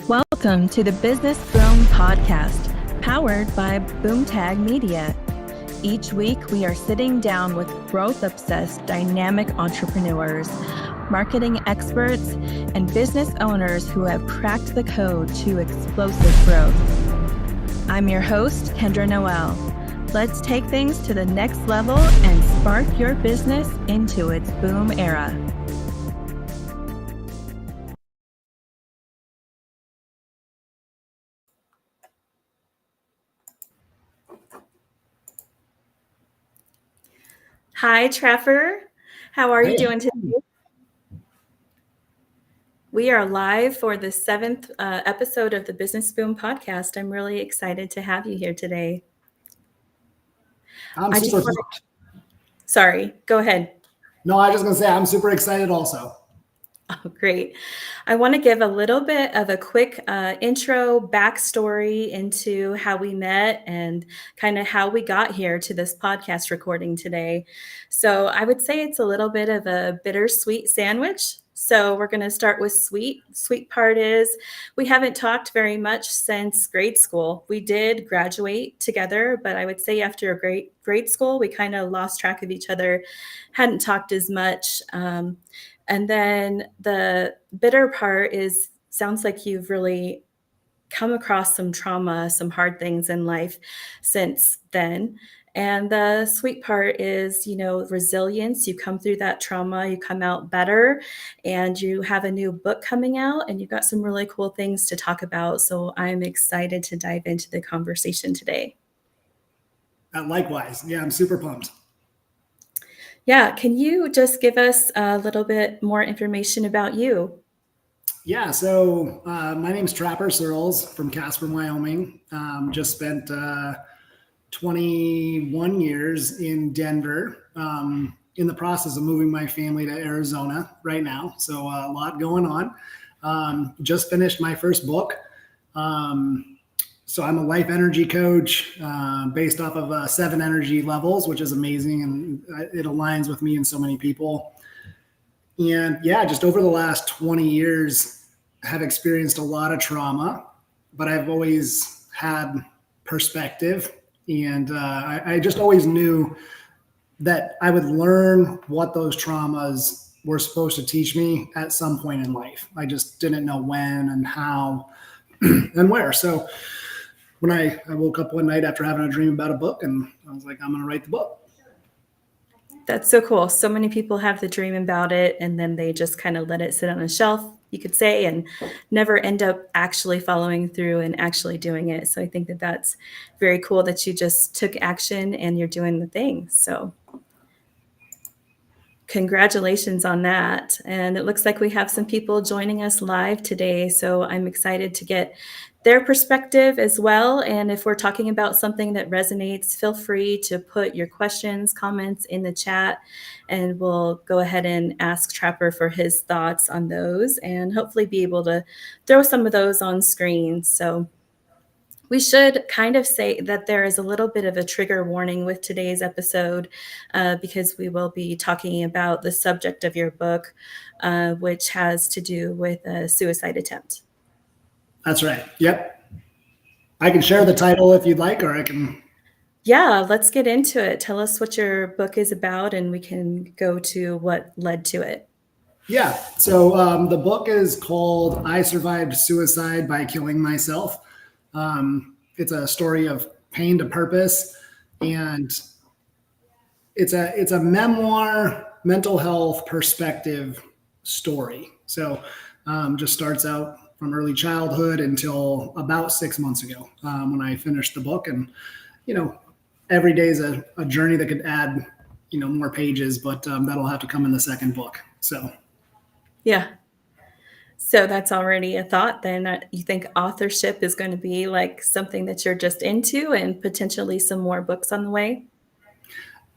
Welcome to the Business Boom Podcast, powered by Boomtag Media. Each week, we are sitting down with growth-obsessed, dynamic entrepreneurs, marketing experts, and business owners who have cracked the code to explosive growth. I'm your host, Kendra Noel. Let's take things to the next level and spark your business into its boom era. Hi, Trapper. How are you doing today? We are live for the 7th episode of the Business Boom Podcast. I'm really excited to have you here today. Sorry, go ahead. No, I was just going to say I'm super excited also. Oh, great. I want to give a little bit of a quick intro backstory into how we met and kind of how we got here to this podcast recording today. So I would say it's a little bit of a bittersweet sandwich. So we're going to start with sweet. Sweet part is we haven't talked very much since grade school. We did graduate together, but I would say after a grade school, we kind of lost track of each other, hadn't talked as much. And then the bitter part sounds like you've really come across some trauma, some hard things in life since then. And the sweet part is, resilience. You come through that trauma, you come out better, and you have a new book coming out, and you've got some really cool things to talk about. So I'm excited to dive into the conversation today. Likewise. Yeah, I'm super pumped. Yeah, can you just give us a little bit more information about you? Yeah, so my name's Trapper Searles from Casper, Wyoming. Just spent 21 years in Denver, in the process of moving my family to Arizona right now. So a lot going on. Just finished my first book. So I'm a life energy coach based off of 7 energy levels, which is amazing. And it aligns with me and so many people. And yeah, just over the last 20 years, have experienced a lot of trauma, but I've always had perspective. And I just always knew that I would learn what those traumas were supposed to teach me at some point in life. I just didn't know when and how and where. So when I woke up one night after having a dream about a book, and I was like, I'm going to write the book. That's so cool. So many people have the dream about it, and then they just kind of let it sit on a shelf, you could say, and never end up actually following through and actually doing it. So I think that that's very cool that you just took action and you're doing the thing. So congratulations on that. And it looks like we have some people joining us live today. So I'm excited to get their perspective as well. And if we're talking about something that resonates, feel free to put your questions, comments in the chat, and we'll go ahead and ask Trapper for his thoughts on those and hopefully be able to throw some of those on screen. So we should kind of say that there is a little bit of a trigger warning with today's episode because we will be talking about the subject of your book, which has to do with a suicide attempt. That's right. Yep. I can share the title if you'd like, or I can. Yeah, let's get into it. Tell us what your book is about, and we can go to what led to it. Yeah. So the book is called I Survived Suicide by Killing Myself. It's a story of pain to purpose, and it's a memoir, mental health perspective story. So just starts out from early childhood until about 6 months ago when I finished the book. And, every day is a journey that could add, more pages, but that'll have to come in the second book. So. Yeah. So that's already a thought then. You think authorship is going to be like something that you're just into and potentially some more books on the way?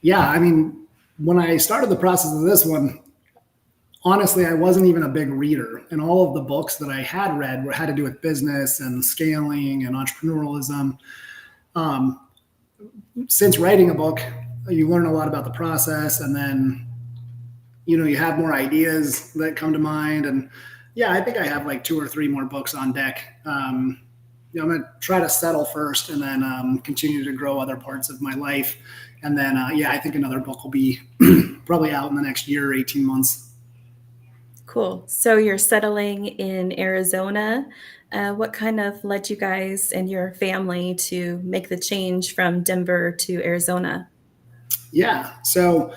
Yeah. I mean, when I started the process of this one, honestly, I wasn't even a big reader, and all of the books that I had read had to do with business and scaling and entrepreneurialism. Since writing a book, you learn a lot about the process, and then, you have more ideas that come to mind. And Yeah, I think I have like 2 or 3 more books on deck. I'm going to try to settle first and then continue to grow other parts of my life. And then, yeah, I think another book will be probably out in the next year or 18 months. Cool. So you're settling in Arizona. What kind of led you guys and your family to make the change from Denver to Arizona? Yeah. So,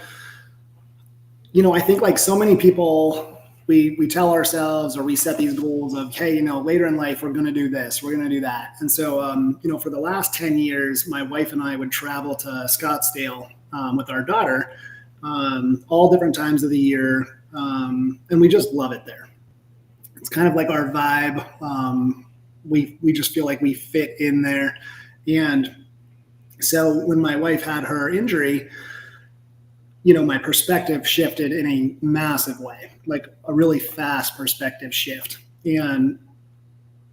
I think like so many people, we tell ourselves or we set these goals of, hey, later in life, we're going to do this, we're going to do that. And so, for the last 10 years, my wife and I would travel to Scottsdale with our daughter all different times of the year. And we just love it there. It's kind of like our vibe. We just feel like we fit in there. And so when my wife had her injury, my perspective shifted in a massive way, like a really fast perspective shift. And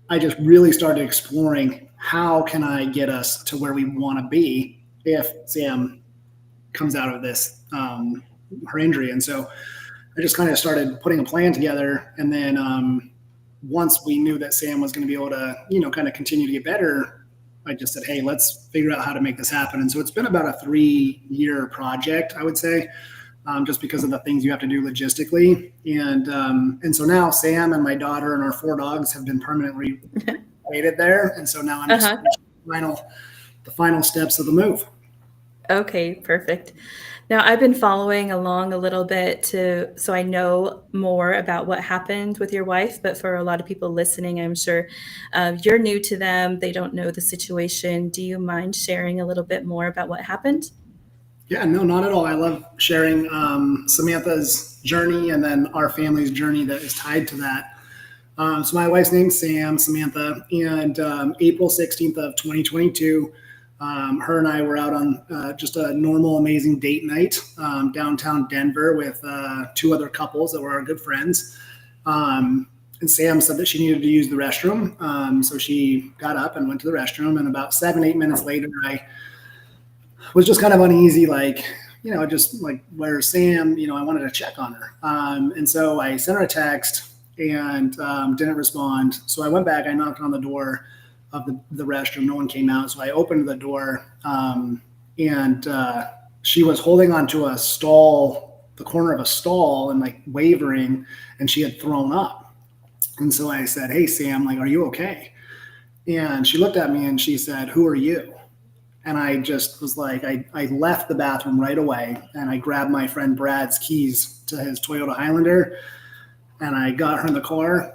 I just really started exploring how can I get us to where we want to be if Sam comes out of this, her injury. And so I just kind of started putting a plan together. And then once we knew that Sam was going to be able to, kind of continue to get better, I just said, hey, let's figure out how to make this happen. And so it's been about a 3-year project, I would say, just because of the things you have to do logistically. And so now Sam and my daughter and our 4 dogs have been permanently waited there. And so now I'm just the final steps of the move. Okay, perfect. Now, I've been following along a little bit so I know more about what happened with your wife, but for a lot of people listening, I'm sure you're new to them. They don't know the situation. Do you mind sharing a little bit more about what happened? Yeah, no, not at all. I love sharing Samantha's journey and then our family's journey that is tied to that. So my wife's name's Samantha, and April 16th of 2022, her and I were out on just a normal, amazing date night downtown Denver with 2 other couples that were our good friends. And Sam said that she needed to use the restroom. So she got up and went to the restroom. And about 7-8 minutes later, I was just kind of uneasy, like, just like, where's Sam? I wanted to check on her. And so I sent her a text and didn't respond. So I went back, I knocked on the door of the restroom. No one came out. So I opened the door and she was holding onto a stall, the corner of a stall, and like wavering, and she had thrown up. And so I said, hey, Sam, like, are you okay? And she looked at me and she said, who are you? And I just was like, I left the bathroom right away and I grabbed my friend Brad's keys to his Toyota Highlander and I got her in the car.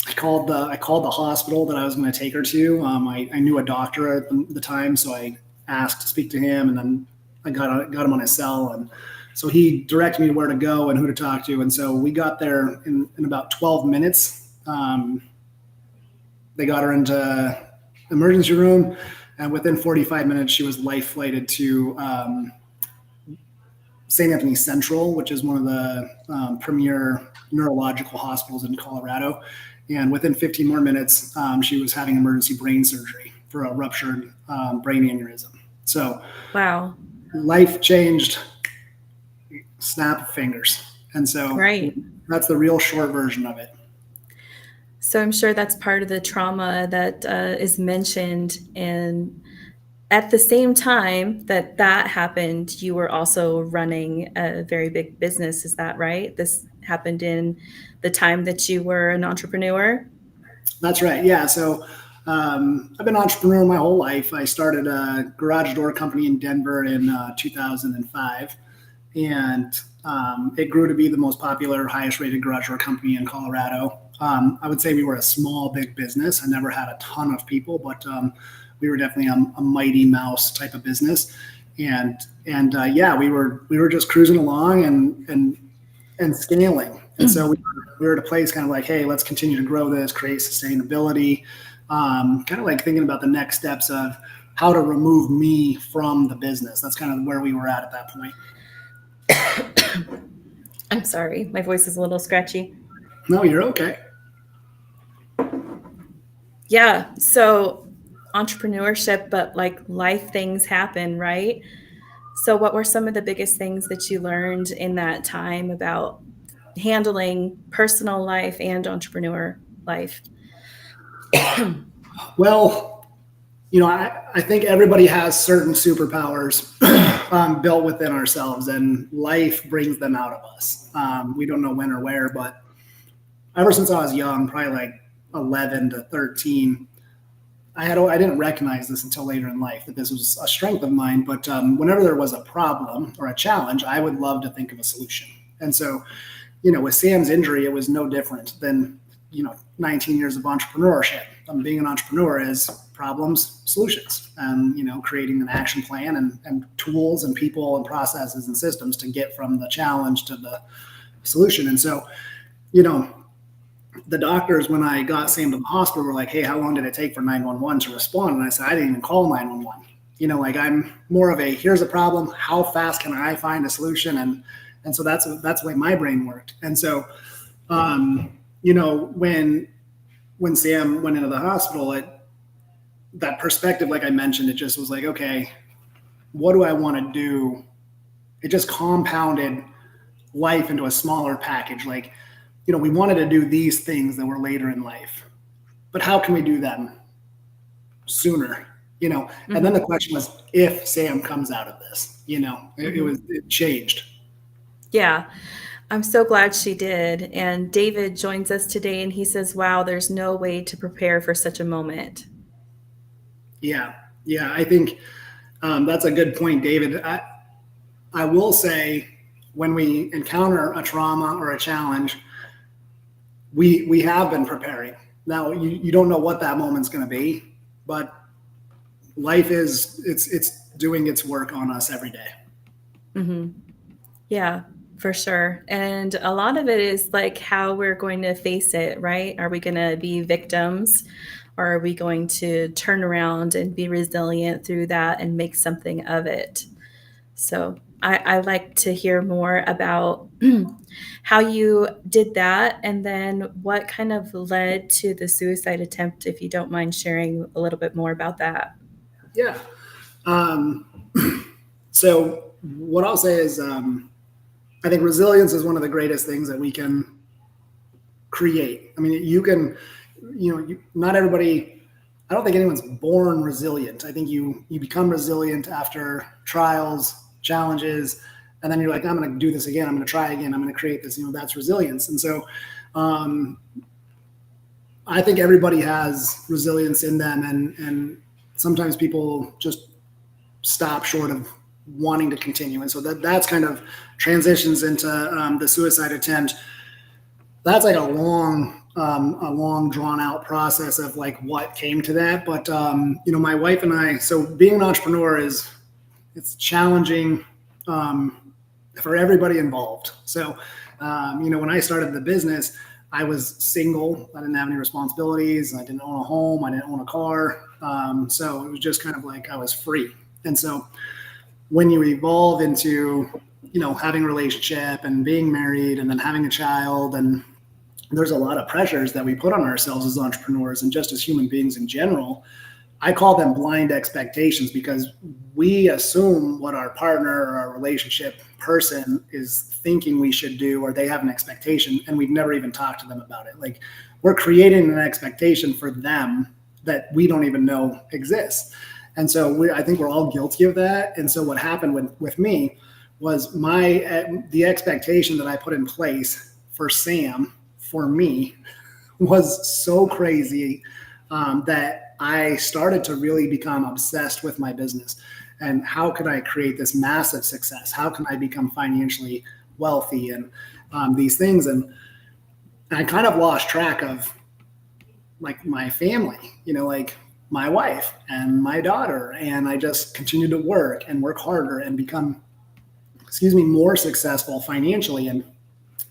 I called the hospital that I was going to take her to. I knew a doctor at the time, so I asked to speak to him, and then I got him on his cell, and so he directed me to where to go and who to talk to. And so we got there in about 12 minutes. They got her into emergency room, and within 45 minutes, she was life flighted to St. Anthony Central, which is one of the premier neurological hospitals in Colorado. And within 15 more minutes, she was having emergency brain surgery for a ruptured brain aneurysm. So, wow, life changed, snap of fingers. And so that's the real short version of it. So I'm sure that's part of the trauma that is mentioned. And at the same time that happened, you were also running a very big business. Is that right? This happened in the time that you were an entrepreneur? That's right. Yeah. So I've been an entrepreneur my whole life. I started a garage door company in Denver in 2005. And it grew to be the most popular, highest rated garage door company in Colorado. I would say we were a small, big business. I never had a ton of people, but we were definitely a mighty mouse type of business. And yeah, we were just cruising along and scaling. And so we were at a place kind of like, hey, let's continue to grow this, create sustainability, kind of like thinking about the next steps of how to remove me from the business. That's kind of where we were at that point. I'm sorry, my voice is a little scratchy. No, you're okay. Yeah. So entrepreneurship, but like life things happen, right? So what were some of the biggest things that you learned in that time about handling personal life and entrepreneur life? Well, I think everybody has certain superpowers built within ourselves, and life brings them out of us. We don't know when or where, but ever since I was young, probably like 11 to 13, I didn't recognize this until later in life that this was a strength of mine. But whenever there was a problem or a challenge, I would love to think of a solution. And so, with Sam's injury, it was no different than 19 years of entrepreneurship. Being an entrepreneur is problems, solutions, and creating an action plan and tools and people and processes and systems to get from the challenge to the solution. And so, the doctors, when I got Sam to the hospital, were like, "Hey, how long did it take for 911 to respond?" And I said, "I didn't even call 911. I'm more of a, here's a problem. How fast can I find a solution?" And so that's the way my brain worked. And so, when Sam went into the hospital, that perspective, like I mentioned, it just was like, okay, what do I want to do? It just compounded life into a smaller package. Like, we wanted to do these things that were later in life, but how can we do them sooner? Mm-hmm. And then the question was, if Sam comes out of this, it changed. Yeah. I'm so glad she did. And David joins us today and he says, wow, there's no way to prepare for such a moment. Yeah. I think that's a good point, David. I will say, when we encounter a trauma or a challenge, we have been preparing. Now, you don't know what that moment's going to be, but life it's doing its work on us every day. Mm-hmm. Yeah, for sure. And a lot of it is like how we're going to face it, right? Are we going to be victims, or are we going to turn around and be resilient through that and make something of it? So I like to hear more about how you did that, and then what kind of led to the suicide attempt, if you don't mind sharing a little bit more about that. Yeah. So what I'll say is, I think resilience is one of the greatest things that we can create. I mean, not everybody, I don't think anyone's born resilient. I think you become resilient after trials, challenges, and then you're like, I'm going to do this again. I'm going to try again. I'm going to create this. That's resilience. And so, I think everybody has resilience in them, and sometimes people just stop short of wanting to continue. And so that's kind of transitions into the suicide attempt. That's like a long drawn out process of like what came to that. But my wife and I, so being an entrepreneur it's challenging for everybody involved. So when I started the business, I was single. I didn't have any responsibilities. I didn't own a home. I didn't own a car. So it was just kind of like I was free. And so when you evolve into, having a relationship and being married and then having a child, and there's a lot of pressures that we put on ourselves as entrepreneurs and just as human beings in general. I call them blind expectations, because we assume what our partner or our relationship person is thinking we should do, or they have an expectation, and we've never even talked to them about it. Like, we're creating an expectation for them that we don't even know exists. And so I think we're all guilty of that. And so what happened with me was the expectation that I put in place for Sam, for me, was so crazy that I started to really become obsessed with my business. And how could I create this massive success? How can I become financially wealthy, and these things? And I kind of lost track of like my family, like my wife and my daughter. And I just continued to work harder and become, more successful financially, and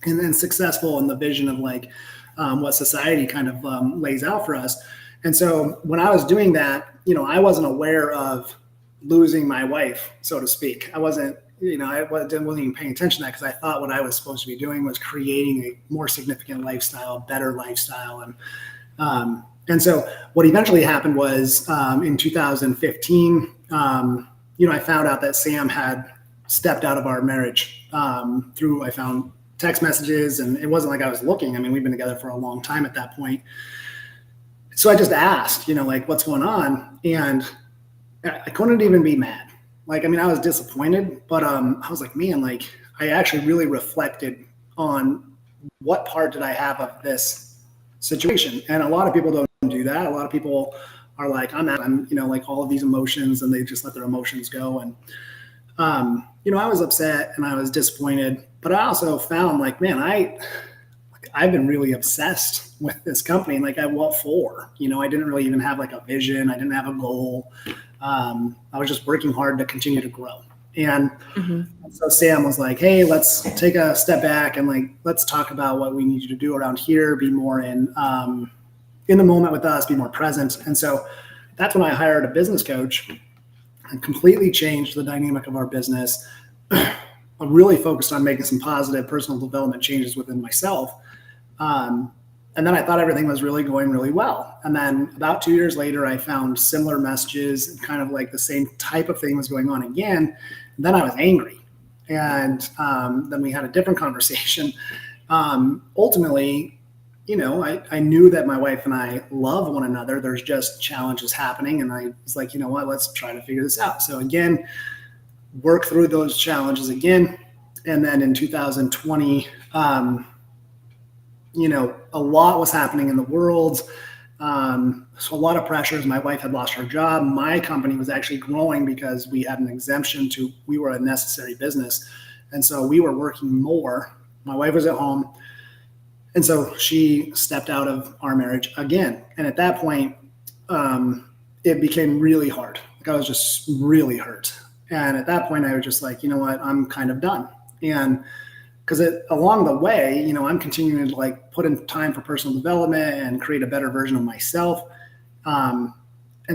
then successful in the vision of like what society kind of lays out for us. And so when I was doing that, I wasn't aware of losing my wife, so to speak. I wasn't even paying attention to that, because I thought what I was supposed to be doing was creating a more significant lifestyle, better lifestyle. And so what eventually happened was in 2015, I found out that Sam had stepped out of our marriage I found text messages, and it wasn't like I was looking. I mean, we've been together for a long time at that point. So I just asked, like, what's going on? And I couldn't even be mad. Like, I mean, I was disappointed, but I was like, man, like, I actually really reflected on what part did I have of this situation. And a lot of people don't do that. A lot of people are like, I'm like all of these emotions, and they just let their emotions go. And, I was upset and I was disappointed, but I also found like, man, I've been really obsessed with this company. Like, what for? I didn't really even have like a vision. I didn't have a goal. I was just working hard to continue to grow. And so Sam was like, hey, let's take a step back and like, let's talk about what we need you to do around here, be more in the moment with us, be more present. And so that's when I hired a business coach and completely changed the dynamic of our business. I'm really focused on making some positive personal development changes within myself. And then I thought everything was really going really well. And then about 2 years later, I found similar messages and kind of like the same type of thing was going on again. And then I was angry. And then we had a different conversation. Ultimately, I knew that my wife and I love one another. There's just challenges happening. And I was like, you know what, let's try to figure this out. So again, work through those challenges again. And then in 2020, a lot was happening in the world. So a lot of pressures. My wife had lost her job. My company was actually growing because we had an exemption we were a necessary business. And so we were working more. My wife was at home. And so she stepped out of our marriage again. And at that point, it became really hard. Like, I was just really hurt. And at that point, I was just like, you know what, I'm kind of done. And because along the way, I'm continuing to like put in time for personal development and create a better version of myself. And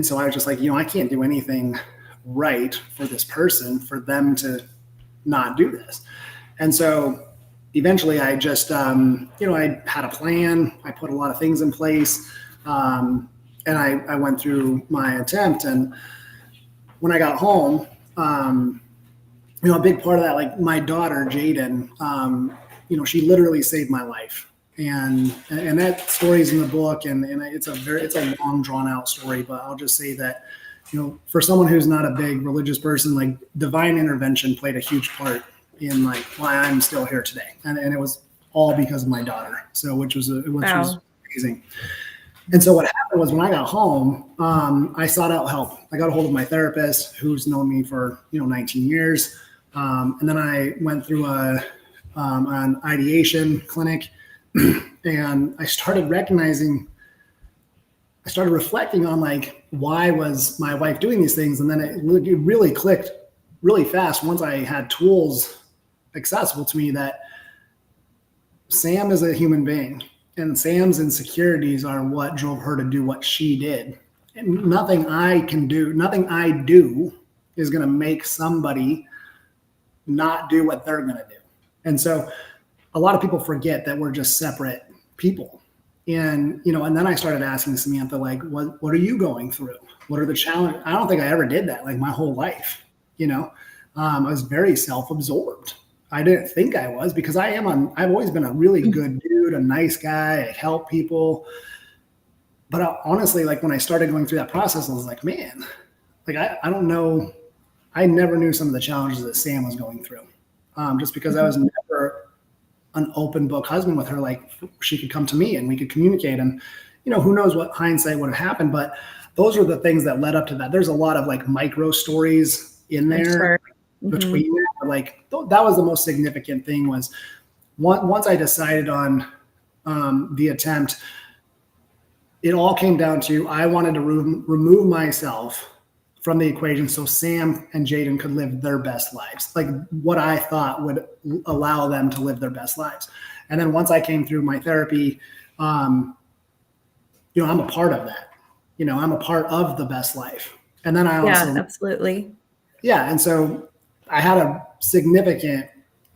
so I was just like, I can't do anything right for this person for them to not do this. And so eventually I just, I had a plan. I put a lot of things in place. And I went through my attempt. And when I got home, a big part of that, like my daughter, Jaden, she literally saved my life. And that story's in the book, and it's a long drawn out story, but I'll just say that, for someone who's not a big religious person, like divine intervention played a huge part in like why I'm still here today. And it was all because of my daughter. So, which was amazing. And so what happened was when I got home, I sought out help. I got a hold of my therapist, who's known me for 19 years. And then I went through an ideation clinic, and I started reflecting on like, why was my wife doing these things? And then it really clicked really fast once I had tools accessible to me that Sam is a human being, and Sam's insecurities are what drove her to do what she did. And nothing I do is going to make somebody not do what they're going to do. And so a lot of people forget that we're just separate people. And, and then I started asking Samantha, like, what are you going through? What are the challenges? I don't think I ever did that, like my whole life, I was very self-absorbed. I didn't think I was, because I've always been a really good dude, a nice guy. I help people. But honestly, like when I started going through that process, I was like, man, like, I don't know. I never knew some of the challenges that Sam was going through, just because I was never an open book husband with her. Like, she could come to me and we could communicate, and, who knows what hindsight would have happened, but those were the things that led up to that. There's a lot of like micro stories in there between that. Like, that was the most significant thing, was once I decided on the attempt, it all came down to, I wanted to remove myself from the equation so Sam and Jaden could live their best lives, like what I thought would allow them to live their best lives. And then once I came through my therapy, I'm a part of that. I'm a part of the best life. And then I also, absolutely. Yeah. And so I had a significant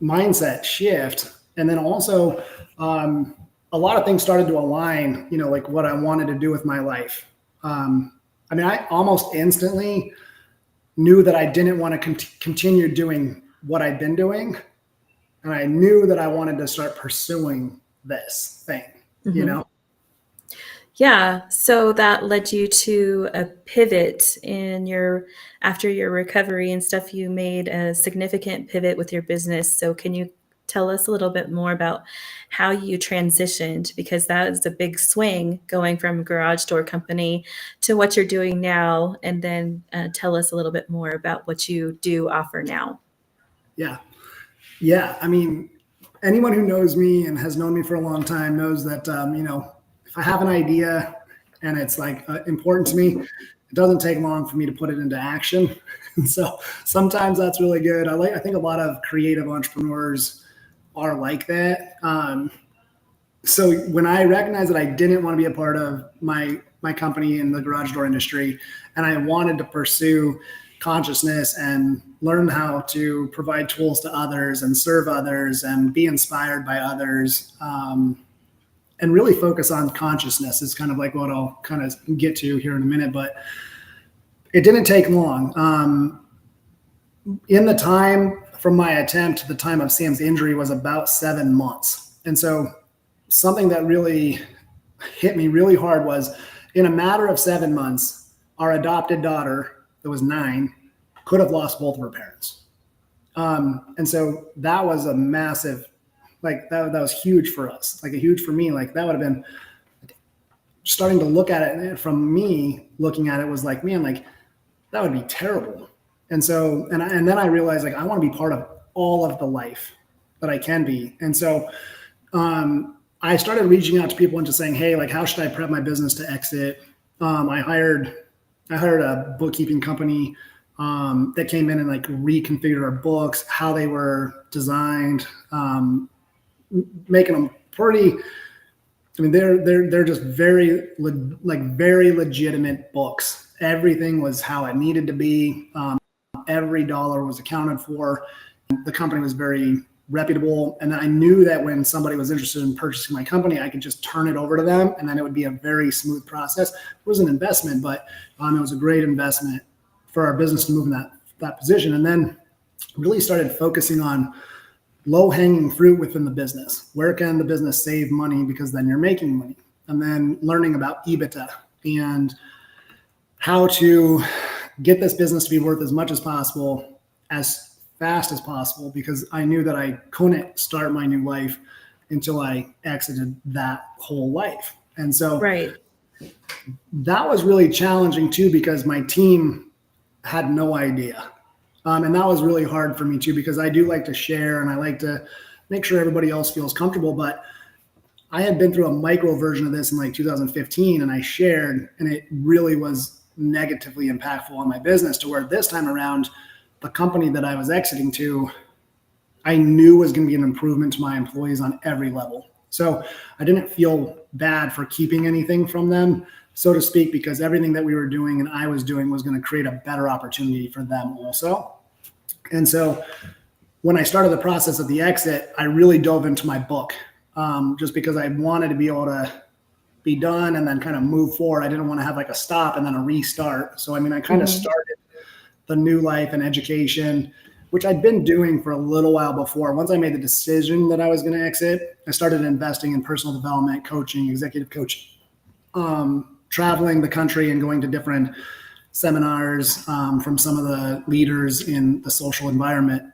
mindset shift. And then also a lot of things started to align, like what I wanted to do with my life. I almost instantly knew that I didn't want to continue doing what I'd been doing, And I knew that I wanted to start pursuing this thing, you Mhm. know? Yeah, so that led you to a pivot in your after your recovery and stuff, you made a significant pivot with your business. So can you tell us a little bit more about how you transitioned? Because that is a big swing going from a garage door company to what you're doing now, and then tell us a little bit more about what you do offer now. Yeah. Yeah. I mean, anyone who knows me and has known me for a long time knows that, if I have an idea and it's like important to me, it doesn't take long for me to put it into action. And so sometimes that's really good. I think a lot of creative entrepreneurs are like that. So when I recognized that I didn't want to be a part of my company in the garage door industry, and I wanted to pursue consciousness and learn how to provide tools to others and serve others and be inspired by others, and really focus on consciousness is kind of like what I'll kind of get to here in a minute. But it didn't take long. In the time from my attempt to the time of Sam's injury was about 7 months. And so something that really hit me really hard was in a matter of 7 months, our adopted daughter that was 9 could have lost both of her parents. And so that was a massive, like that was huge for us, like a huge for me, like that would have been starting to look at it from me looking at it was like, man, like that would be terrible. And so, and then I realized like, I want to be part of all of the life that I can be. And so, I started reaching out to people and just saying, hey, like, how should I prep my business to exit? I hired a bookkeeping company that came in and like reconfigured our books, how they were designed, making them pretty. I mean, they're just very legitimate books. Everything was how it needed to be. Every dollar was accounted for. The company was very reputable. And then I knew that when somebody was interested in purchasing my company, I could just turn it over to them. And then it would be a very smooth process. It was an investment, but it was a great investment for our business to move in that position. And then really started focusing on low hanging fruit within the business. Where can the business save money? Because then you're making money. And then learning about EBITDA and how to get this business to be worth as much as possible, as fast as possible, because I knew that I couldn't start my new life until I exited that whole life. And so Right. that was really challenging too, because my team had no idea. And that was really hard for me too, because I do like to share and I like to make sure everybody else feels comfortable. But I had been through a micro version of this in like 2015 and I shared, and it really was negatively impactful on my business to where this time around, the company that I was exiting to, I knew was going to be an improvement to my employees on every level. So I didn't feel bad for keeping anything from them, so to speak, because everything that we were doing and I was doing was going to create a better opportunity for them also. And so when I started the process of the exit, I really dove into my book, just because I wanted to be able to be done and then kind of move forward. I didn't want to have like a stop and then a restart. So, I mean, I kind of started the new life and education, which I'd been doing for a little while before. Once I made the decision that I was going to exit, I started investing in personal development, coaching, executive coaching, traveling the country and going to different seminars from some of the leaders in the social environment,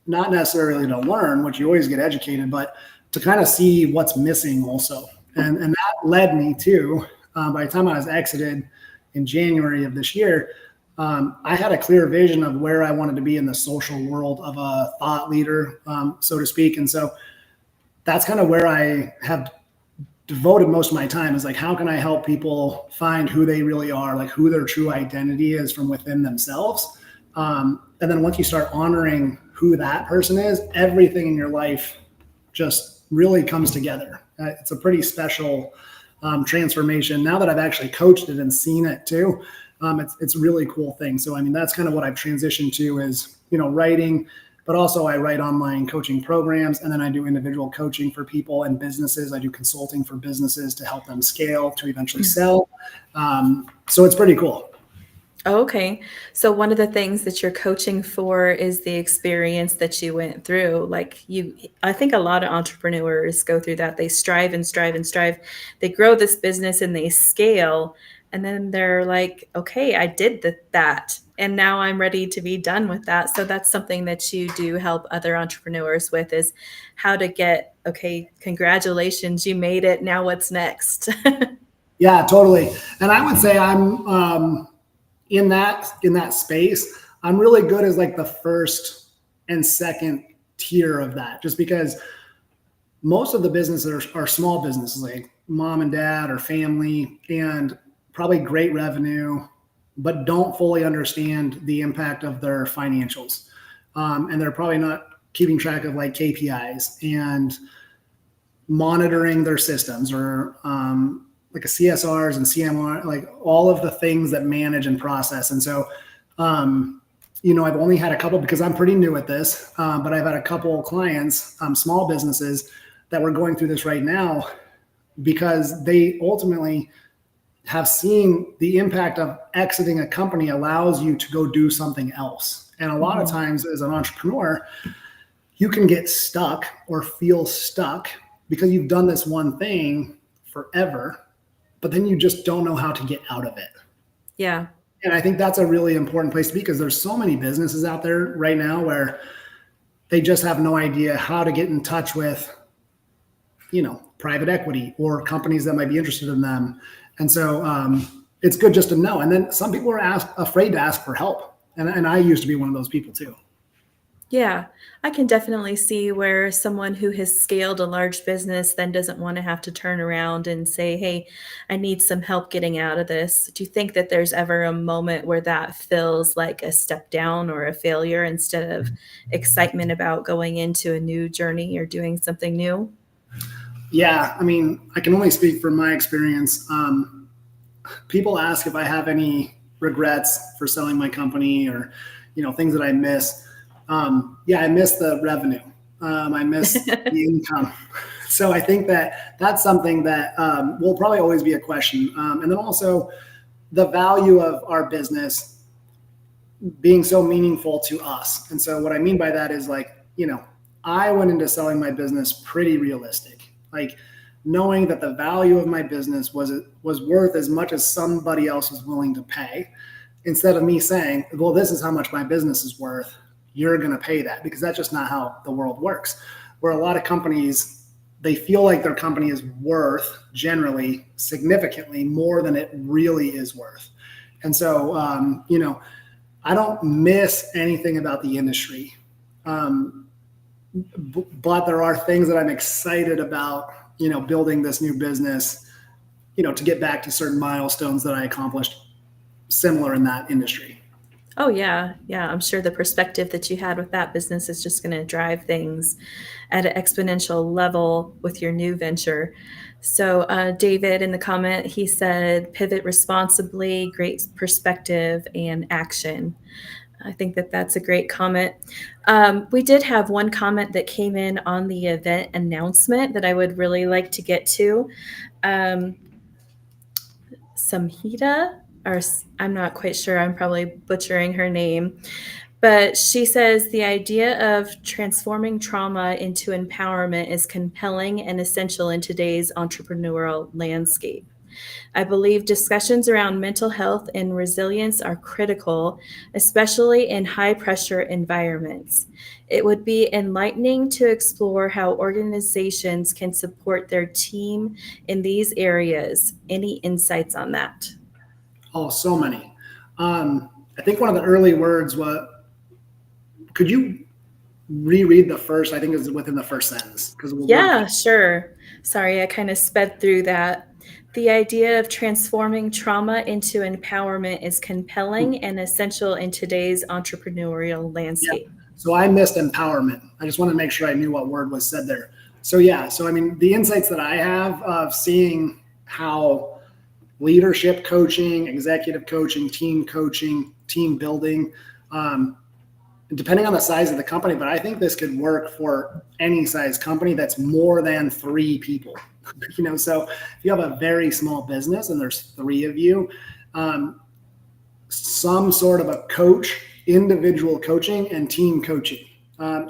not necessarily to learn, which you always get educated, but to kind of see what's missing also. And that led me to, by the time I was exited in January of this year, I had a clear vision of where I wanted to be in the social world of a thought leader, so to speak. And so that's kind of where I have devoted most of my time, is like, how can I help people find who they really are, like who their true identity is from within themselves. And then once you start honoring who that person is, everything in your life just really comes together. It's a pretty special transformation. Now that I've actually coached it and seen it too, it's a really cool thing. So, I mean, that's kind of what I've transitioned to is, writing, but also I write online coaching programs, and then I do individual coaching for people and businesses. I do consulting for businesses to help them scale to eventually sell. So it's pretty cool. Oh, okay. So one of the things that you're coaching for is the experience that you went through. Like I think a lot of entrepreneurs go through that. They strive and strive and strive. They grow this business and they scale. And then they're like, okay, I did that. And now I'm ready to be done with that. So that's something that you do help other entrepreneurs with is how to get, okay, congratulations, you made it. Now what's next? Yeah, totally. And I would say I'm in that space. I'm really good as like the first and second tier of that, just because most of the businesses are small businesses, like mom and dad or family, and probably great revenue, but don't fully understand the impact of their financials. And they're probably not keeping track of like KPIs and monitoring their systems or like a CSRs and CMR, like all of the things that manage and process. And so, I've only had a couple because I'm pretty new at this, but I've had a couple clients, small businesses that were going through this right now because they ultimately have seen the impact of exiting a company allows you to go do something else. And a lot of times as an entrepreneur, you can get stuck or feel stuck because you've done this one thing forever, but then you just don't know how to get out of it. Yeah. And I think that's a really important place to be because there's so many businesses out there right now where they just have no idea how to get in touch with, private equity or companies that might be interested in them. And so it's good just to know. And then some people are afraid to ask for help. And I used to be one of those people too. Yeah, I can definitely see where someone who has scaled a large business then doesn't want to have to turn around and say, hey, I need some help getting out of this. Do you think that there's ever a moment where that feels like a step down or a failure instead of excitement about going into a new journey or doing something new? Yeah, I mean, I can only speak from my experience. People ask if I have any regrets for selling my company or, things that I miss. Yeah, I miss the revenue. I miss the income. So I think that that's something that will probably always be a question. And then also the value of our business being so meaningful to us. And so what I mean by that is like, I went into selling my business pretty realistic, like knowing that the value of my business was worth as much as somebody else was willing to pay, instead of me saying, well, this is how much my business is worth. You're going to pay that, because that's just not how the world works. Where a lot of companies, they feel like their company is worth generally significantly more than it really is worth. And so, I don't miss anything about the industry. But there are things that I'm excited about, building this new business, to get back to certain milestones that I accomplished similar in that industry. Oh, yeah. Yeah. I'm sure the perspective that you had with that business is just going to drive things at an exponential level with your new venture. So, David in the comment, he said, pivot responsibly, great perspective, and action. I think that that's a great comment. We did have one comment that came in on the event announcement that I would really like to get to. Um, Samhita, or I'm not quite sure, I'm probably butchering her name, but she says the idea of transforming trauma into empowerment is compelling and essential in today's entrepreneurial landscape. I believe discussions around mental health and resilience are critical, especially in high pressure environments. It would be enlightening to explore how organizations can support their team in these areas. Any insights on that? Oh, so many. I think one of the early words was, could you reread the first? I think it's within the first sentence because we'll Yeah, sure. Sorry, I kind of sped through that. The idea of transforming trauma into empowerment is compelling and essential in today's entrepreneurial Yeah. landscape. So I missed empowerment. I just want to make sure I knew what word was said there. So yeah. So I mean, the insights that I have of seeing how leadership coaching, executive coaching, team building, depending on the size of the company, but I think this could work for any size company that's more than 3 people. So if you have a very small business and there's 3 of you, some sort of a coach, individual coaching and team coaching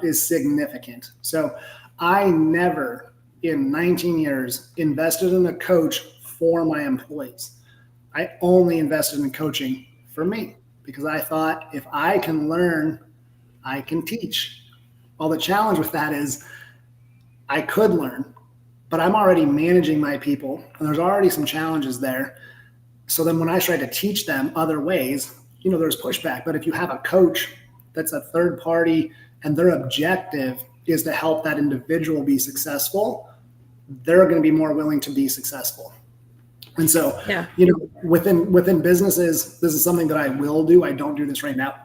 is significant. So I never in 19 years invested in a coach for my employees. I only invested in coaching for me because I thought if I can learn, I can teach. Well, the challenge with that is I could learn, but I'm already managing my people and there's already some challenges there. So then when I try to teach them other ways, there's pushback. But if you have a coach that's a third party and their objective is to help that individual be successful, they're going to be more willing to be successful. And so, Yeah. within businesses, this is something that I will do. I don't do this right now,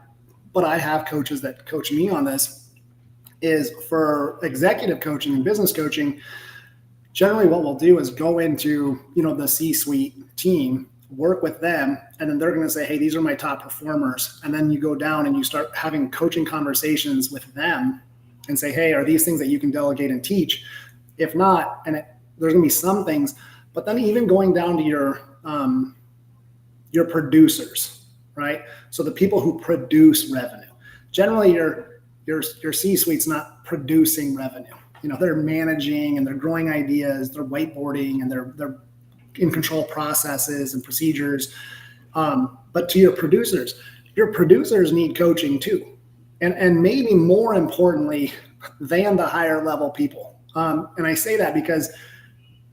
but I have coaches that coach me on this. Is for executive coaching and business coaching, generally what we'll do is go into, the C-suite team, work with them, and then they're going to say, hey, these are my top performers. And then you go down and you start having coaching conversations with them and say, hey, are these things that you can delegate and teach? If not, there's going to be some things, but then even going down to your producers, right? So the people who produce revenue, generally your C-suite's not producing revenue. They're managing and they're growing ideas, they're whiteboarding, and they're in control processes and procedures. But to your producers need coaching too. And maybe more importantly than the higher level people. And I say that because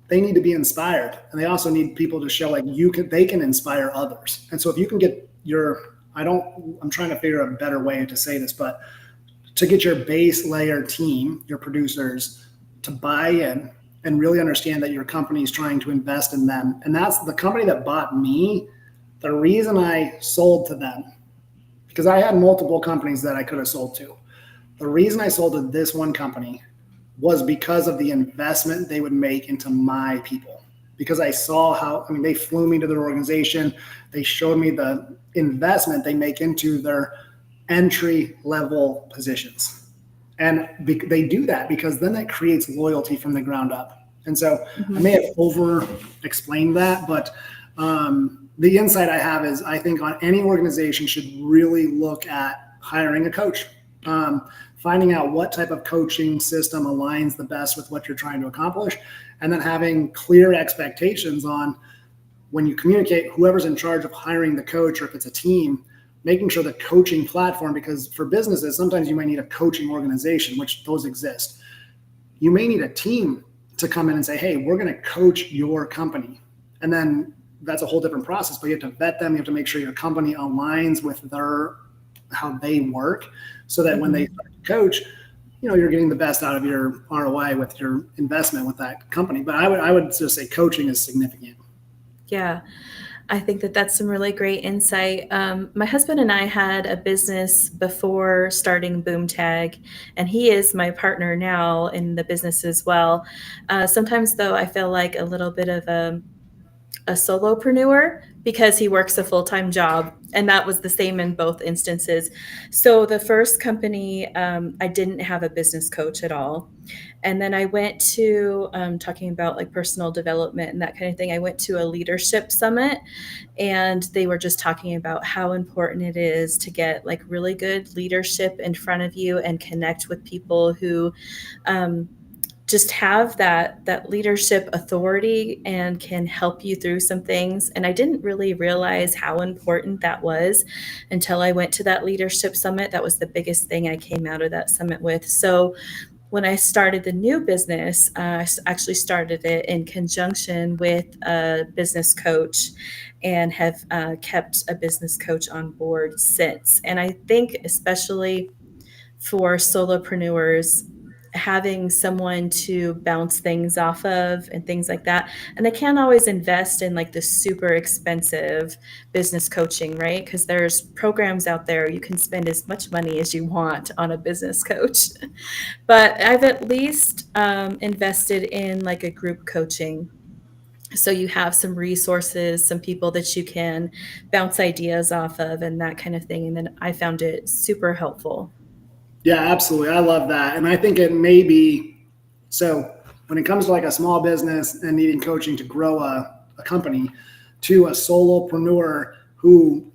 they need to be inspired, and they also need people to show they can inspire others. And so if you can get I'm trying to figure out a better way to say this, but to get your base layer team, your producers, to buy in and really understand that your company is trying to invest in them. And that's the company that bought me. The reason I sold to them, because I had multiple companies that I could have sold to. The reason I sold to this one company was because of the investment they would make into my people. Because I saw they flew me to their organization. They showed me the investment they make into their entry level positions. And they do that because then that creates loyalty from the ground up. And so I may have over explained that, but the insight I have is I think on any organization should really look at hiring a coach, finding out what type of coaching system aligns the best with what you're trying to accomplish, and then having clear expectations on when you communicate, whoever's in charge of hiring the coach, or if it's a team, making sure the coaching platform, because for businesses, sometimes you might need a coaching organization, which those exist. You may need a team to come in and say, hey, we're going to coach your company. And then that's a whole different process, but you have to vet them. You have to make sure your company aligns with how they work, so that when they start to coach, you're getting the best out of your ROI with your investment with that company. But I would just say coaching is significant. Yeah. I think that's some really great insight. My husband and I had a business before starting BoomTag, and he is my partner now in the business as well. Sometimes, though, I feel like a little bit of a solopreneur because he works a full-time job, and that was the same in both instances. So the first company, I didn't have a business coach at all. And then I went to talking about like personal development and that kind of thing. I went to a leadership summit, and they were just talking about how important it is to get like really good leadership in front of you and connect with people who just have that leadership authority and can help you through some things. And I didn't really realize how important that was until I went to that leadership summit. That was the biggest thing I came out of that summit with. So when I started the new business, I actually started it in conjunction with a business coach, and have kept a business coach on board since. And I think especially for solopreneurs, having someone to bounce things off of and things like that. And they can't always invest in like the super expensive business coaching, right? Because there's programs out there you can spend as much money as you want on a business coach. But I've at least invested in like a group coaching. So you have some resources, some people that you can bounce ideas off of and that kind of thing. And then I found it super helpful. Yeah, absolutely. I love that. And I think it may be, so when it comes to like a small business and needing coaching to grow a company, to a solopreneur, who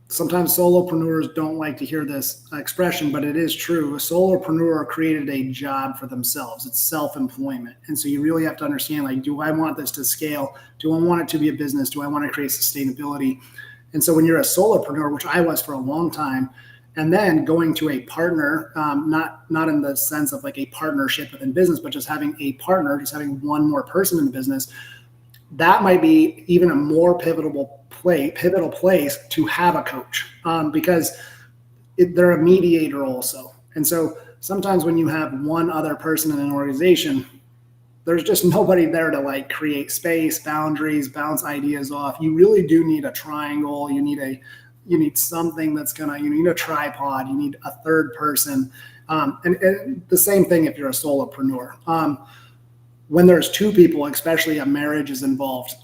sometimes solopreneurs don't like to hear this expression, but it is true. A solopreneur created a job for themselves. It's self-employment. And so you really have to understand, like, do I want this to scale? Do I want it to be a business? Do I want to create sustainability? And so when you're a solopreneur, which I was for a long time, and then going to a partner, not in the sense of like a partnership within business, but just having a partner, just having one more person in the business, that might be even a more pivotal place to have a coach, because they're a mediator also. And so sometimes when you have one other person in an organization, there's just nobody there to like create space, boundaries, bounce ideas off. You really do need a triangle. You need something that's you need a tripod. You need a third person. And the same thing if you're a solopreneur. When there's two people, especially a marriage is involved.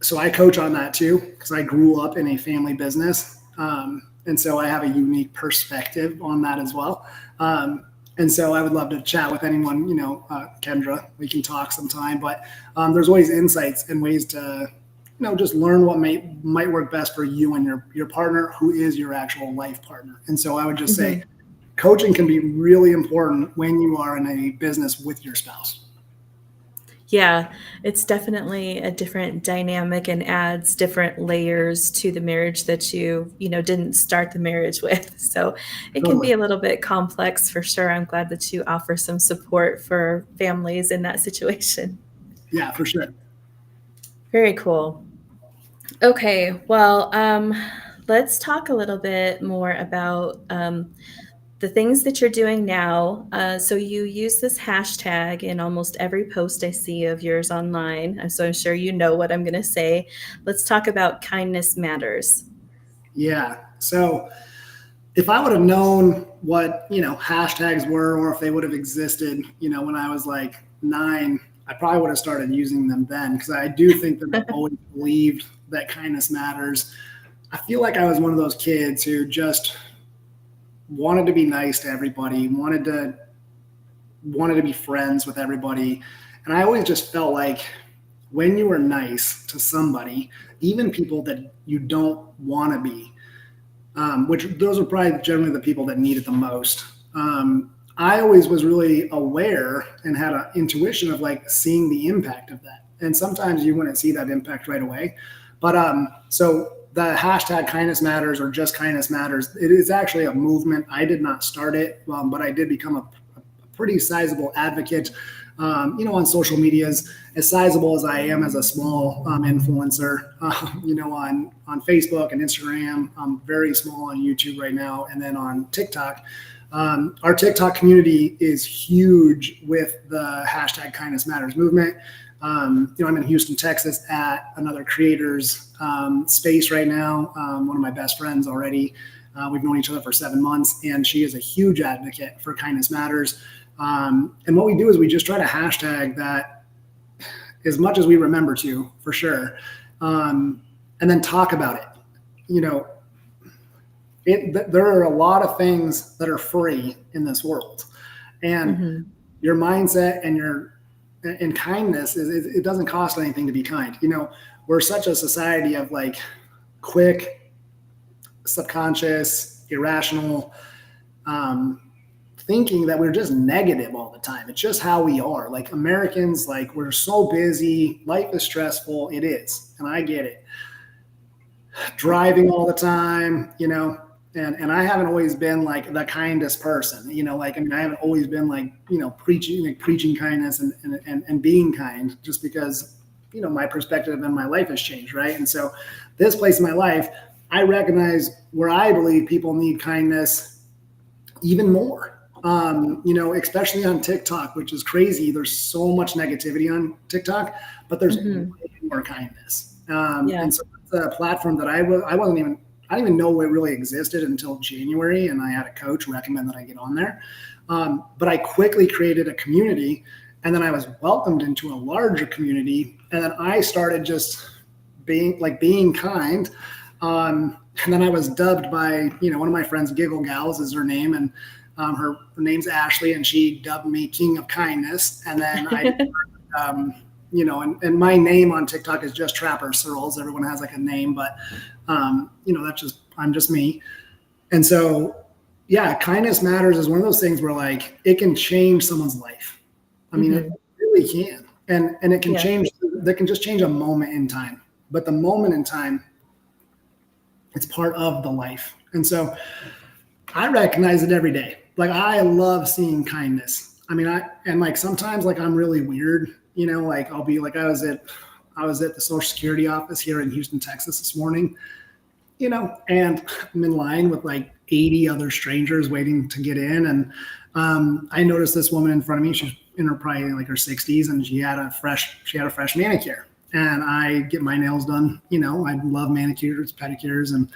So I coach on that too, because I grew up in a family business. And so I have a unique perspective on that as well. And so I would love to chat with anyone, Kendra, we can talk sometime, but there's always insights and ways to, just learn what might work best for you and your partner, who is your actual life partner. And so I would just say coaching can be really important when you are in a business with your spouse. Yeah, it's definitely a different dynamic and adds different layers to the marriage that you didn't start the marriage with. So it can be a little bit complex for sure. I'm glad that you offer some support for families in that situation. Yeah, for sure. Very cool. Okay, well, let's talk a little bit more about the things that you're doing now. So you use this hashtag in almost every post I see of yours online. So I'm sure you know what I'm going to say. Let's talk about kindness matters. Yeah. So if I would have known what, hashtags were, or if they would have existed, when I was like 9, I probably would have started using them then, because I do think that I've always believed that kindness matters. I feel like I was one of those kids who just wanted to be nice to everybody, wanted to be friends with everybody. And I always just felt like when you were nice to somebody, even people that you don't want to be, which those are probably generally the people that need it the most. I always was really aware and had an intuition of like seeing the impact of that. And sometimes you wouldn't see that impact right away. But so the hashtag kindness matters, or just kindness matters, it is actually a movement. I did not start it, but I did become a pretty sizable advocate, on social medias, as sizable as I am as a small influencer, on Facebook and Instagram. I'm very small on YouTube right now. And then on TikTok. Our TikTok community is huge with the hashtag kindness matters movement. I'm in Houston, Texas at another creator's space right now. One of my best friends already. We've known each other for 7 months, and she is a huge advocate for kindness matters. And what we do is we just try to hashtag that as much as we remember to, for sure. And then talk about it. There are a lot of things that are free in this world, and your mindset and kindness it doesn't cost anything to be kind. We're such a society of like quick, subconscious, irrational thinking that we're just negative all the time. It's just how we are. Like Americans, like we're so busy. Life is stressful. It is, and I get it. Driving all the time, and I haven't always been like the kindest person, I haven't always been like, preaching kindness and being kind, just because, my perspective and my life has changed. Right. And so this place in my life, I recognize where I believe people need kindness even more, especially on TikTok, which is crazy. There's so much negativity on TikTok, but there's way more kindness. And so it's a platform that I didn't even know it really existed until January, and I had a coach recommend that I get on there. But I quickly created a community, and then I was welcomed into a larger community, and then I started just being kind. And then I was dubbed by, one of my friends, Giggle Gals is her name, and her name's Ashley, and she dubbed me King of Kindness. And then I and my name on TikTok is just Trapper Searles. Everyone has like a name, but I'm just me. And so, yeah, kindness matters is one of those things where like it can change someone's life. I mean, it really can, and it can change. That can just change a moment in time. But the moment in time, it's part of the life. And so, I recognize it every day. Like I love seeing kindness. I mean, like sometimes like I'm really weird. Like I'll be like I was at the Social Security office here in Houston, Texas this morning. And I'm in line with like 80 other strangers waiting to get in. And I noticed this woman in front of me. She's in her probably like her 60s, and she had a fresh manicure. And I get my nails done. I love manicures, pedicures, and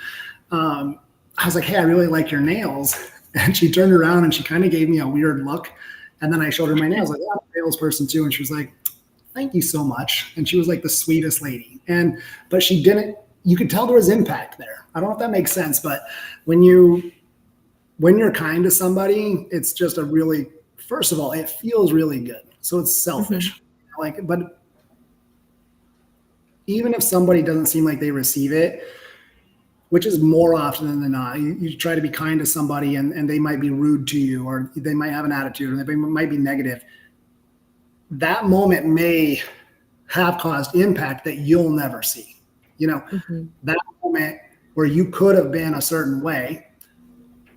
I was like, hey, I really like your nails. And she turned around and she kind of gave me a weird look. And then I showed her my nails, like, yeah, I'm a salesperson too. And she was like, thank you so much. And she was like the sweetest lady. But she didn't. You could tell there was impact there. I don't know if that makes sense, but when you're kind to somebody, it's just first of all, it feels really good. So it's selfish. But even if somebody doesn't seem like they receive it, which is more often than not, you try to be kind to somebody and they might be rude to you, or they might have an attitude, or they might be negative. That moment may have caused impact that you'll never see. That moment where you could have been a certain way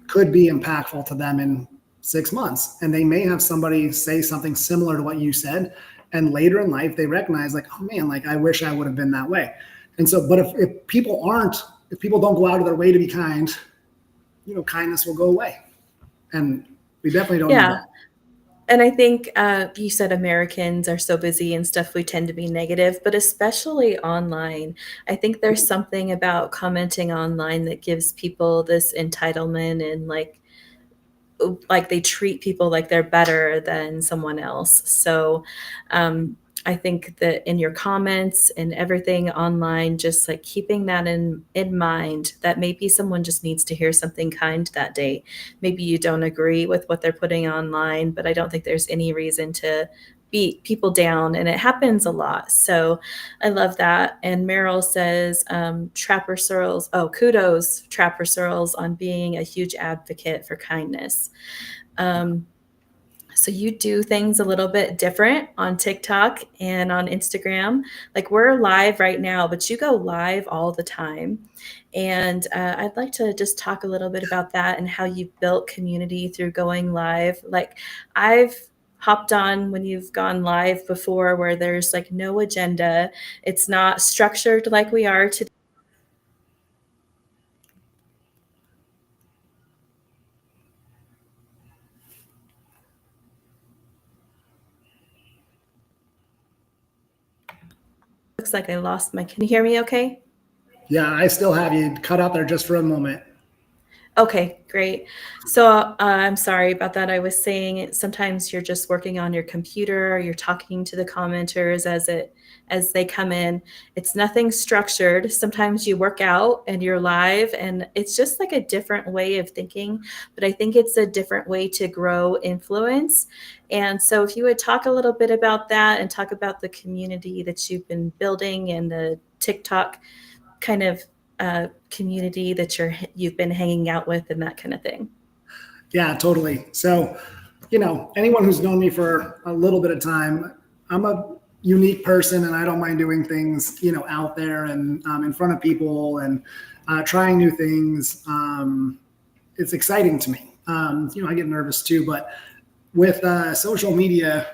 could be impactful to them in 6 months. And they may have somebody say something similar to what you said. And later in life, they recognize like, oh man, like I wish I would have been that way. And so, but if people don't go out of their way to be kind, kindness will go away. And we definitely don't need that. And I think you said Americans are so busy and stuff, we tend to be negative, but especially online. I think there's something about commenting online that gives people this entitlement and like they treat people like they're better than someone else. So I think that in your comments and everything online, just like keeping that in mind, that maybe someone just needs to hear something kind that day. Maybe you don't agree with what they're putting online, but I don't think there's any reason to beat people down, and it happens a lot. So I love that. And Meryl says, Trapper Searles, kudos, Trapper Searles, on being a huge advocate for kindness. So you do things a little bit different on TikTok and on Instagram. Like we're live right now, but you go live all the time. And I'd like to just talk a little bit about that and how you built community through going live. Like I've hopped on when you've gone live before where there's like no agenda. It's not structured like we are today. Looks like I lost can you hear me okay? Yeah, I still have you cut out there just for a moment. Okay, great. So I'm sorry about that. I was saying sometimes you're just working on your computer, you're talking to the commenters as they come in. It's nothing structured. Sometimes you work out and you're live, and it's just like a different way of thinking, but I think it's a different way to grow influence. And so if you would talk a little bit about that and talk about the community that you've been building and the TikTok kind of community that you've been hanging out with and that kind of thing. Yeah, totally. So, anyone who's known me for a little bit of time, I'm a unique person and I don't mind doing things, out there and in front of people and trying new things. It's exciting to me. I get nervous too, but with social media,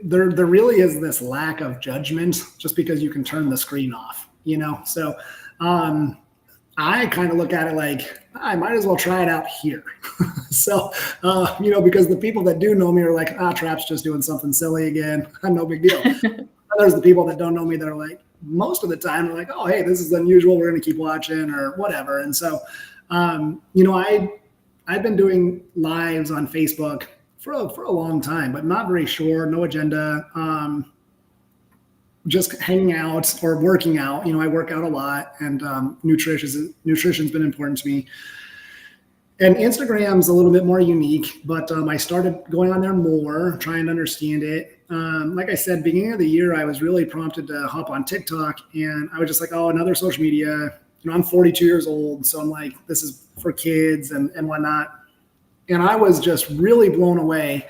there really is this lack of judgment just because you can turn the screen off, So I kind of look at it like I might as well try it out here. So, because the people that do know me are like, Trap's just doing something silly again. No big deal. There's the people that don't know me that are like, most of the time, they're like, oh, hey, this is unusual. We're going to keep watching or whatever. And so, I've been doing lives on Facebook for a long time, but not very sure, no agenda. Just hanging out or working out. I work out a lot, and nutrition's been important to me. And Instagram's a little bit more unique, but I started going on there more, trying to understand it. Like I said, beginning of the year, I was really prompted to hop on TikTok, and I was just like, oh, another social media. I'm 42 years old, so I'm like, this is for kids and whatnot. And I was just really blown away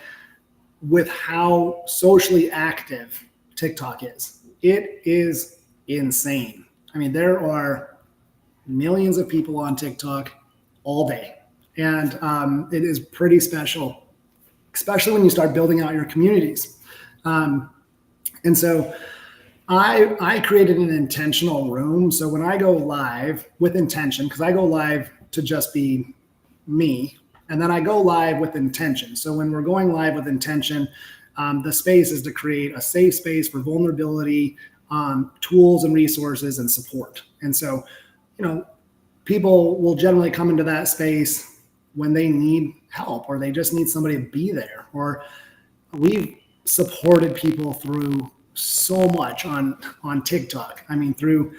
with how socially active TikTok is. It is insane. I mean, there are millions of people on TikTok all day. And it is pretty special, especially when you start building out your communities. And so I created an intentional room. So when I go live with intention, because I go live to just be me, and then I go live with intention. So when we're going live with intention, the space is to create a safe space for vulnerability, tools and resources and support. And so, people will generally come into that space when they need help or they just need somebody to be there. Or we've supported people through so much on TikTok. I mean, through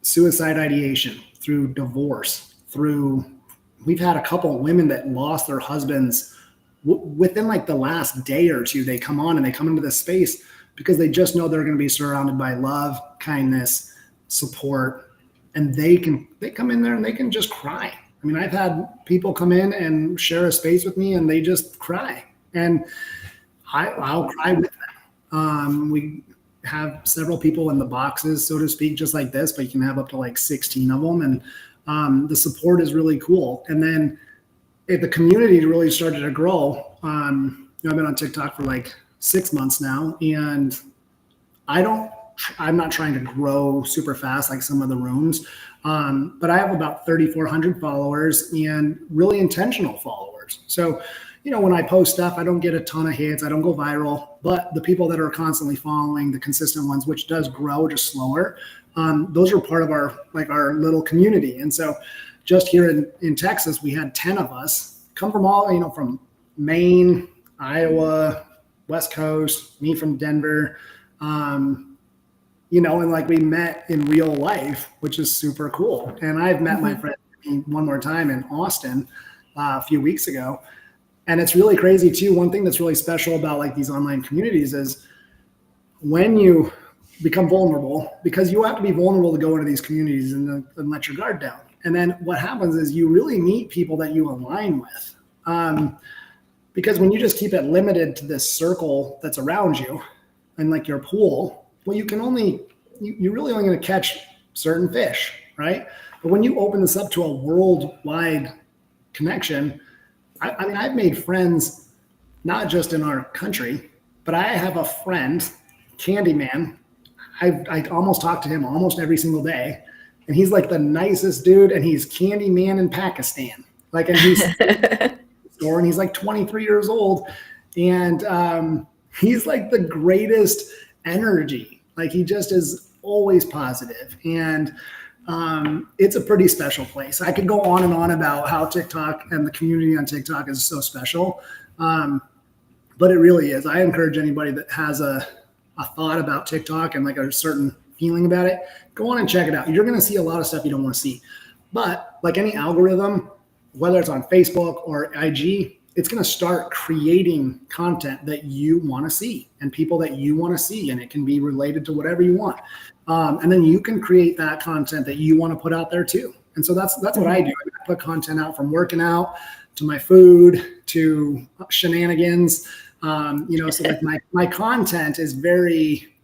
suicide ideation, through divorce, we've had a couple of women that lost their husbands within like the last day or two. They come on and they come into this space because they just know they're going to be surrounded by love, kindness, support, and they come in there and they can just cry. I mean, I've had people come in and share a space with me and they just cry, and I'll cry with them. We have several people in the boxes, so to speak, just like this, but you can have up to like 16 of them. And the support is really cool. And then the community really started to grow. I've been on TikTok for like 6 months now, and I'm not trying to grow super fast like some of the rooms, but I have about 3,400 followers and really intentional followers. So, when I post stuff, I don't get a ton of hits. I don't go viral, but the people that are constantly following, the consistent ones, which does grow just slower, those are part of our little community. And so just here in Texas, we had 10 of us come from all, from Maine, Iowa, West Coast, me from Denver, and like we met in real life, which is super cool. And I've met my friend one more time in Austin a few weeks ago. And it's really crazy too. One thing that's really special about like these online communities is when you become vulnerable, because you have to be vulnerable to go into these communities and let your guard down. And then what happens is you really meet people that you align with. Because when you just keep it limited to this circle that's around you and like your pool, well, you're really only going to catch certain fish, right? But when you open this up to a worldwide connection, I mean, I've made friends, not just in our country, but I have a friend, Candyman. I almost talk to him almost every single day. And he's like the nicest dude. And he's Candyman in Pakistan. Like, and he's store, and he's like 23 years old. And he's like the greatest energy. Like he just is always positive. And it's a pretty special place. I could go on and on about how TikTok and the community on TikTok is so special. But it really is. I encourage anybody that has a thought about TikTok and like a certain feeling about it, go on and check it out. You're going to see a lot of stuff you don't want to see. But like any algorithm, whether it's on Facebook or IG, it's going to start creating content that you want to see and people that you want to see. And it can be related to whatever you want. And then you can create that content that you want to put out there too. And so that's what I do. I put content out from working out to my food to shenanigans. So like my content is very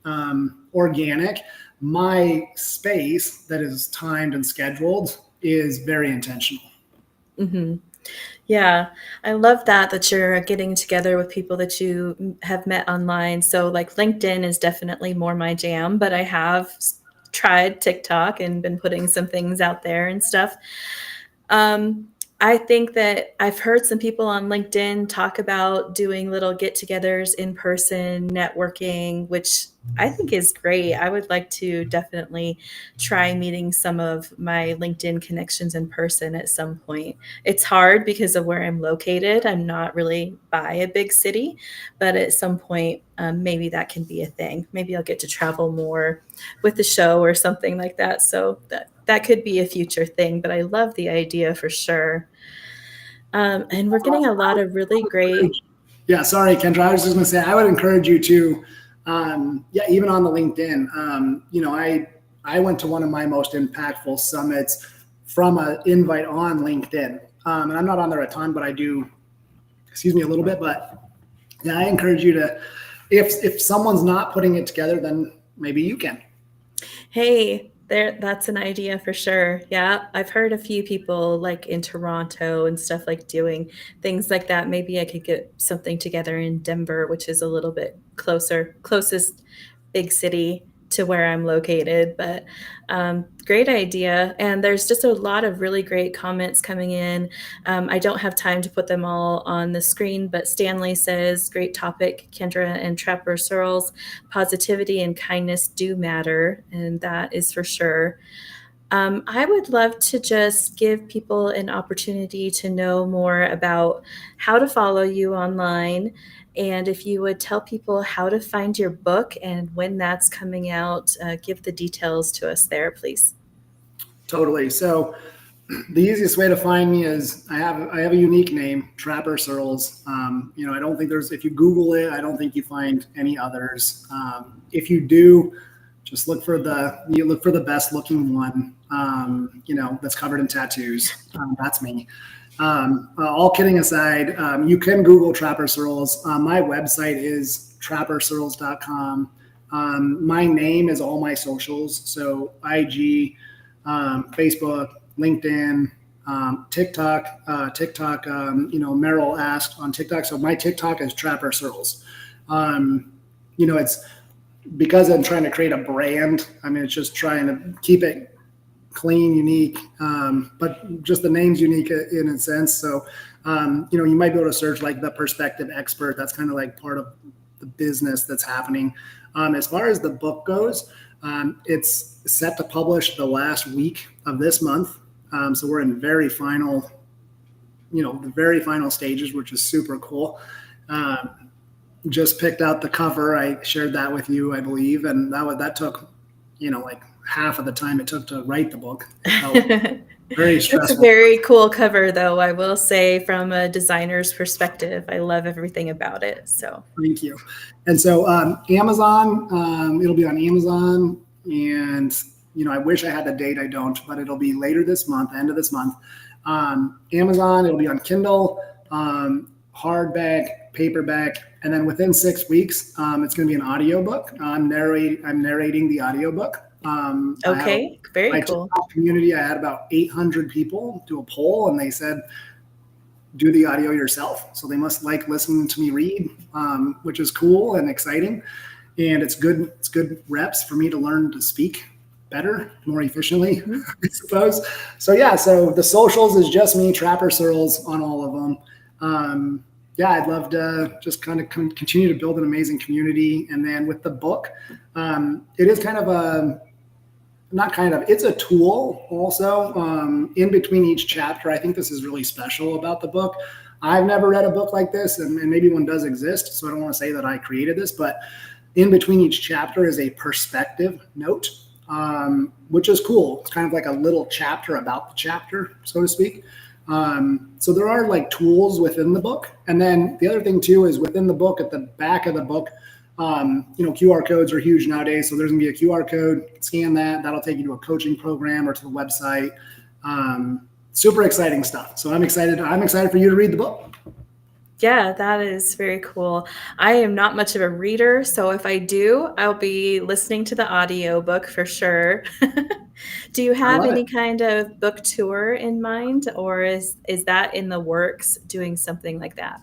organic. My space that is timed and scheduled is very intentional. Mm-hmm. Yeah, I love that you're getting together with people that you have met online. So like LinkedIn is definitely more my jam, but I have tried TikTok and been putting some things out there and stuff. I think that I've heard some people on LinkedIn talk about doing little get-togethers in person, networking, which I think is great. I would like to definitely try meeting some of my LinkedIn connections in person at some point. It's hard because of where I'm located. I'm not really by a big city, but at some point, maybe that can be a thing. Maybe I'll get to travel more with the show or something like that. So that could be a future thing, but I love the idea for sure. And we're getting a lot of really great. Yeah, sorry, Kendra. I was just going to say, I would encourage you to, yeah, even on the LinkedIn. I went to one of my most impactful summits from an invite on LinkedIn, and I'm not on there a ton, but I do. Excuse me, a little bit, but yeah, I encourage you to, if someone's not putting it together, then maybe you can. Hey, that's an idea for sure. Yeah, I've heard a few people like in Toronto and stuff like doing things like that. Maybe I could get something together in Denver, which is a little bit closest big city to where I'm located. But great idea. And there's just a lot of really great comments coming in. I don't have time to put them all on the screen, but Stanley says, great topic, Kendra and Trapper Searles. Positivity and kindness do matter, and that is for sure. I would love to just give people an opportunity to know more about how to follow you online. And if you would tell people how to find your book and when that's coming out, give the details to us there, please. Totally. So the easiest way to find me is I have a unique name, Trapper Searles. I don't think if you Google it, I don't think you find any others. If you do, just look for the best looking one, that's covered in tattoos. That's me. All kidding aside, you can Google Trapper Searles. My website is trappersearles.com. My name is all my socials. So IG, Facebook, LinkedIn, TikTok, Merrill asked on TikTok. So my TikTok is Trapper Searles. It's because I'm trying to create a brand. I mean, it's just trying to keep it clean, unique, but just the name's unique in a sense. So, you might be able to search like the perspective expert. That's kind of like part of the business that's happening. As far as the book goes, it's set to publish the last week of this month. So we're in the very final stages, which is super cool. Just picked out the cover. I shared that with you, I believe. And that took, like half of the time it took to write the book. Very stressful. It's a very cool cover, though, I will say, from a designer's perspective. I love everything about it. So thank you. And so Amazon, it'll be on Amazon. And, I wish I had the date. I don't, but it'll be later this month, end of this month. Amazon, it'll be on Kindle, hardback, paperback. And then within 6 weeks, it's going to be an audiobook. I'm narrating the audiobook. okay, very cool. Community, I had about 800 people do a poll, and they said, do the audio yourself. So they must like listening to me read, which is cool and exciting. And it's good reps for me to learn to speak better, more efficiently, I suppose. So yeah, so the socials is just me, Trapper Searles, on all of them. I'd love to just kind of continue to build an amazing community. And then with the book, it is it's a tool also in between each chapter. I think this is really special about the book. I've never read a book like this, and maybe one does exist, so I don't want to say that I created this, but in between each chapter is a perspective note, which is cool. It's kind of like a little chapter about the chapter, so to speak. So there are like tools within the book. And then the other thing too is within the book, at the back of the book, QR codes are huge nowadays. So there's gonna be a QR code, scan that'll take you to a coaching program or to the website. Super exciting stuff. So I'm excited for you to read the book. Yeah, that is very cool. I am not much of a reader, so if I do, I'll be listening to the audiobook for sure. Do you have any kind of book tour in mind, or is that in the works, doing something like that?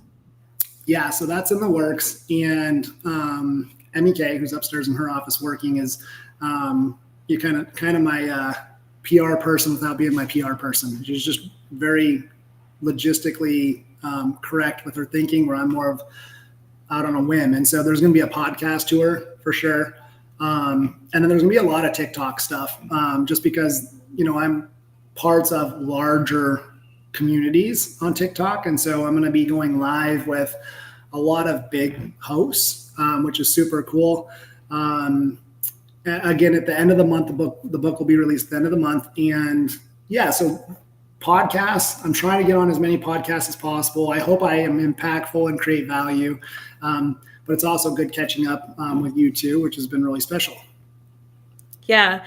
Yeah, so that's in the works. And MEK, who's upstairs in her office working, is you kind of my PR person without being my PR person. She's just very logistically correct with her thinking, where I'm more of out on a whim. And so there's going to be a podcast tour for sure. And then there's gonna be a lot of TikTok stuff, just because, I'm parts of larger communities on TikTok. And so I'm going to be going live with a lot of big hosts, which is super cool. Again, at the end of the month, the book will be released at the end of the month. And yeah, so podcasts. I'm trying to get on as many podcasts as possible. I hope I am impactful and create value. But it's also good catching up with you too, which has been really special. Yeah.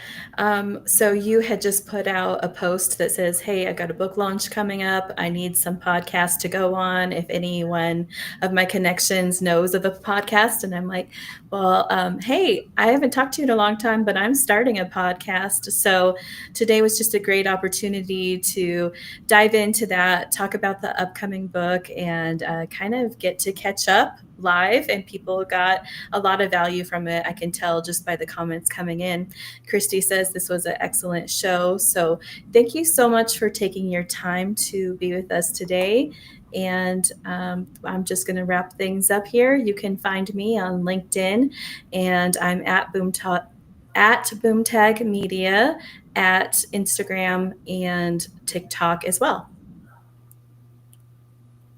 So you had just put out a post that says, hey, I got a book launch coming up. I need some podcasts to go on. If anyone of my connections knows of a podcast. And I'm like, well, hey, I haven't talked to you in a long time, but I'm starting a podcast. So today was just a great opportunity to dive into that, talk about the upcoming book, and kind of get to catch up live. And people got a lot of value from it. I can tell just by the comments coming in. Christy says this was an excellent show. So thank you so much for taking your time to be with us today. And I'm just going to wrap things up here. You can find me on LinkedIn, and I'm at Boomtag Media at Instagram and TikTok as well.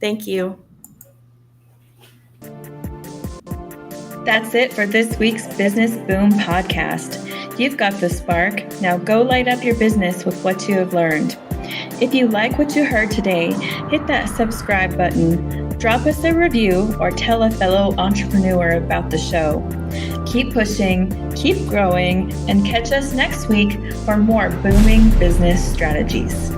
Thank you. That's it for this week's Business Boom podcast. You've got the spark. Now go light up your business with what you have learned. If you like what you heard today, hit that subscribe button, drop us a review, or tell a fellow entrepreneur about the show. Keep pushing, keep growing, and catch us next week for more booming business strategies.